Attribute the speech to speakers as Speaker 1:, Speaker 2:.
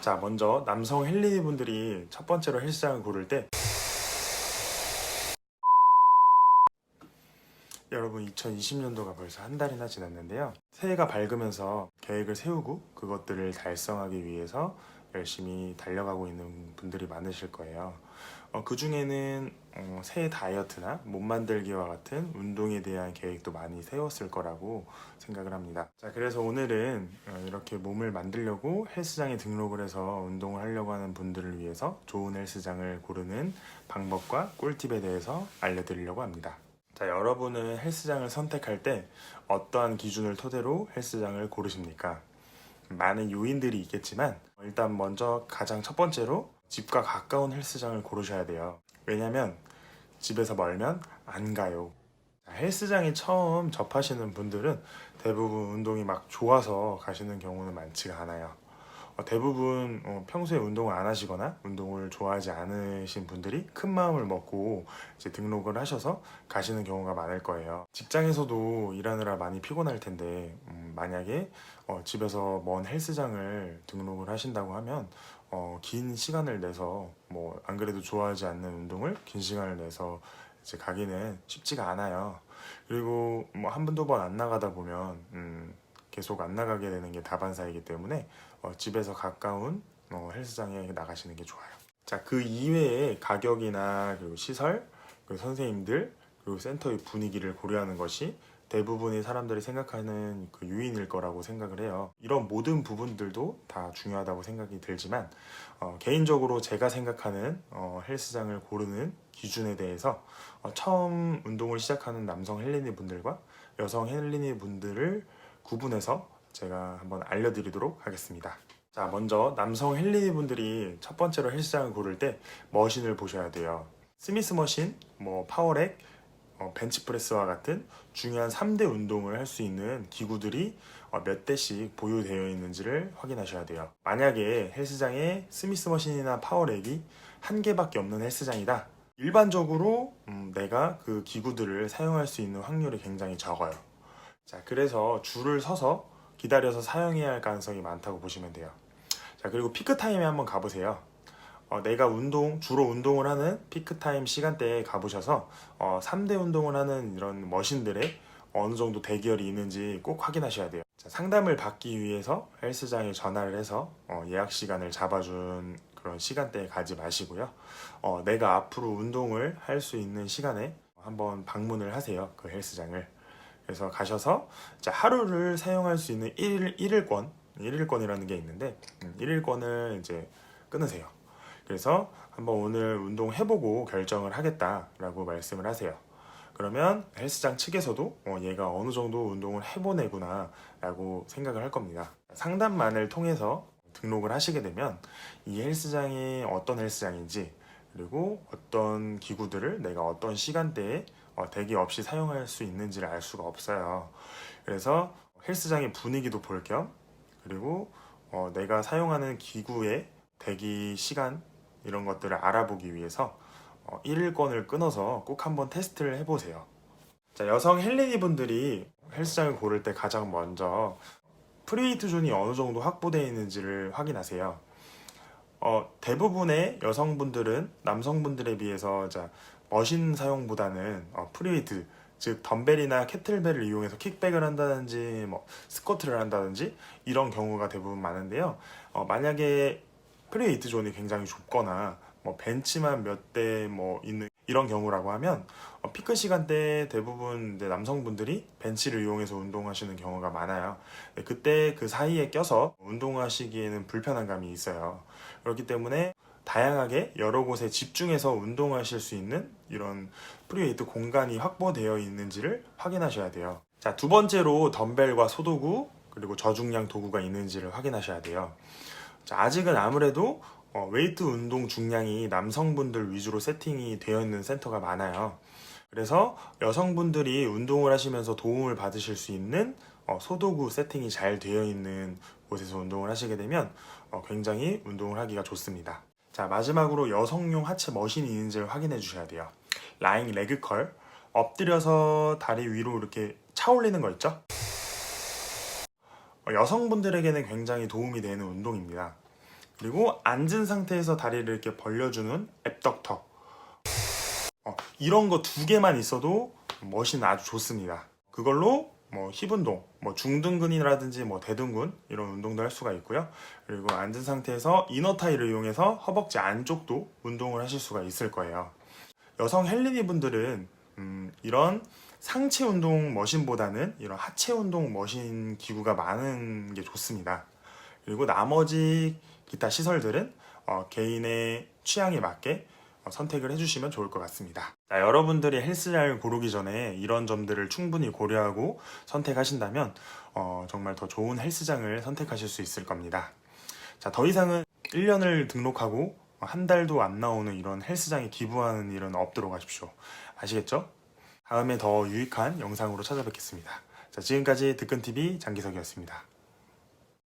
Speaker 1: 자, 먼저 남성 헬린이 분들이 첫 번째로 헬스장을 고를 때 여러분 2020년도가 벌써 한 달이나 지났는데요. 새해가 밝으면서 계획을 세우고 그것들을 달성하기 위해서 열심히 달려가고 있는 분들이 많으실 거예요. 그 중에는 새해 다이어트나 몸 만들기와 같은 운동에 대한 계획도 많이 세웠을 거라고 생각을 합니다. 자, 그래서 오늘은 이렇게 몸을 만들려고 헬스장에 등록을 해서 운동을 하려고 하는 분들을 위해서 좋은 헬스장을 고르는 방법과 꿀팁에 대해서 알려드리려고 합니다. 자, 여러분은 헬스장을 선택할 때 어떠한 기준을 토대로 헬스장을 고르십니까? 많은 요인들이 있겠지만 일단 먼저 가장 첫 번째로 집과 가까운 헬스장을 고르셔야 돼요. 왜냐면 집에서 멀면 안 가요. 자, 헬스장에 처음 접하시는 분들은 대부분 운동이 막 좋아서 가시는 경우는 많지가 않아요. 대부분 평소에 운동을 안 하시거나 운동을 좋아하지 않으신 분들이 큰 마음을 먹고 이제 등록을 하셔서 가시는 경우가 많을 거예요. 직장에서도 일하느라 많이 피곤할 텐데 만약에 집에서 먼 헬스장을 등록을 하신다고 하면 긴 시간을 내서 뭐 안 그래도 좋아하지 않는 운동을 긴 시간을 내서 이제 가기는 쉽지가 않아요. 그리고 뭐 한 번, 두 번 안 나가다 보면 계속 안 나가게 되는 게 다반사이기 때문에 집에서 가까운 헬스장에 나가시는 게 좋아요. 자, 그 이외에 가격이나 그리고 시설, 그리고 선생님들, 그리고 센터의 분위기를 고려하는 것이 대부분의 사람들이 생각하는 그 요인일 거라고 생각을 해요. 이런 모든 부분들도 다 중요하다고 생각이 들지만 개인적으로 제가 생각하는 헬스장을 고르는 기준에 대해서 처음 운동을 시작하는 남성 헬린이 분들과 여성 헬린이 분들을 구분해서 제가 한번 알려드리도록 하겠습니다. 자, 먼저 남성 헬린이 분들이 첫 번째로 헬스장을 고를 때 머신을 보셔야 돼요. 스미스 머신, 뭐 파워렉, 벤치프레스와 같은 중요한 3대 운동을 할 수 있는 기구들이 몇 대씩 보유되어 있는지를 확인하셔야 돼요. 만약에 헬스장에 스미스 머신이나 파워렉이 한 개밖에 없는 헬스장이다. 일반적으로 내가 그 기구들을 사용할 수 있는 확률이 굉장히 적어요. 자, 그래서 줄을 서서 기다려서 사용해야 할 가능성이 많다고 보시면 돼요. 자, 그리고 피크타임에 한번 가보세요. 내가 주로 운동을 하는 피크타임 시간대에 가보셔서 3대 운동을 하는 이런 머신들의 어느 정도 대기열이 있는지 꼭 확인하셔야 돼요. 자, 상담을 받기 위해서 헬스장에 전화를 해서 예약 시간을 잡아준 그런 시간대에 가지 마시고요. 내가 앞으로 운동을 할 수 있는 시간에 한번 방문을 하세요. 그 헬스장을. 그래서 가셔서 하루를 사용할 수 있는 일일권이라는 게 있는데 1일권을 이제 끊으세요. 그래서 한번 오늘 운동해보고 결정을 하겠다라고 말씀을 하세요. 그러면 헬스장 측에서도 얘가 어느 정도 운동을 해본 애구나 라고 생각을 할 겁니다. 상담만을 통해서 등록을 하시게 되면 이 헬스장이 어떤 헬스장인지 그리고 어떤 기구들을 내가 어떤 시간대에 대기 없이 사용할 수 있는지를 알 수가 없어요. 그래서 헬스장의 분위기도 볼 겸 그리고 내가 사용하는 기구의 대기 시간 이런 것들을 알아보기 위해서 1일권을 끊어서 꼭 한번 테스트를 해보세요. 자, 여성 헬린이 분들이 헬스장을 고를 때 가장 먼저 프리웨이트 존이 어느 정도 확보되어 있는지를 확인하세요. 대부분의 여성분들은 남성분들에 비해서 머신 사용보다는 프리웨이트 즉 덤벨이나 캐틀벨을 이용해서 킥백을 한다든지 뭐 스쿼트를 한다든지 이런 경우가 대부분 많은데요. 만약에 프리웨이트 존이 굉장히 좁거나 뭐 벤치만 몇 대 뭐 있는 이런 경우라고 하면 피크 시간대에 대부분 남성분들이 벤치를 이용해서 운동하시는 경우가 많아요. 그때 그 사이에 껴서 운동하시기에는 불편한 감이 있어요. 그렇기 때문에 다양하게 여러 곳에 집중해서 운동하실 수 있는 이런 프리웨이트 공간이 확보되어 있는지를 확인하셔야 돼요. 자, 두 번째로 덤벨과 소도구 그리고 저중량 도구가 있는지를 확인하셔야 돼요. 자, 아직은 아무래도 웨이트 운동 중량이 남성분들 위주로 세팅이 되어 있는 센터가 많아요. 그래서 여성분들이 운동을 하시면서 도움을 받으실 수 있는 소도구 세팅이 잘 되어 있는 곳에서 운동을 하시게 되면 굉장히 운동을 하기가 좋습니다. 자, 마지막으로 여성용 하체 머신이 있는지를 확인해 주셔야 돼요. 라잉 레그 컬, 엎드려서 다리 위로 이렇게 차 올리는 거 있죠? 여성분들에게는 굉장히 도움이 되는 운동입니다. 그리고 앉은 상태에서 다리를 이렇게 벌려주는 앱덕터. 이런 거 2개만 있어도 머신은 아주 좋습니다. 그걸로 뭐 힙 운동, 뭐 중둔근이라든지 뭐 대둔근 이런 운동도 할 수가 있고요. 그리고 앉은 상태에서 이너타이를 이용해서 허벅지 안쪽도 운동을 하실 수가 있을 거예요. 여성 헬린이 분들은 이런 상체 운동 머신보다는 이런 하체 운동 머신 기구가 많은 게 좋습니다. 그리고 나머지 기타 시설들은 개인의 취향에 맞게 선택을 해주시면 좋을 것 같습니다. 자, 여러분들이 헬스장을 고르기 전에 이런 점들을 충분히 고려하고 선택하신다면 정말 더 좋은 헬스장을 선택하실 수 있을 겁니다. 자, 더 이상은 1년을 등록하고 한 달도 안 나오는 이런 헬스장에 기부하는 일은 없도록 하십시오. 아시겠죠? 다음에 더 유익한 영상으로 찾아뵙겠습니다. 자, 지금까지 드끈TV 장기석이었습니다.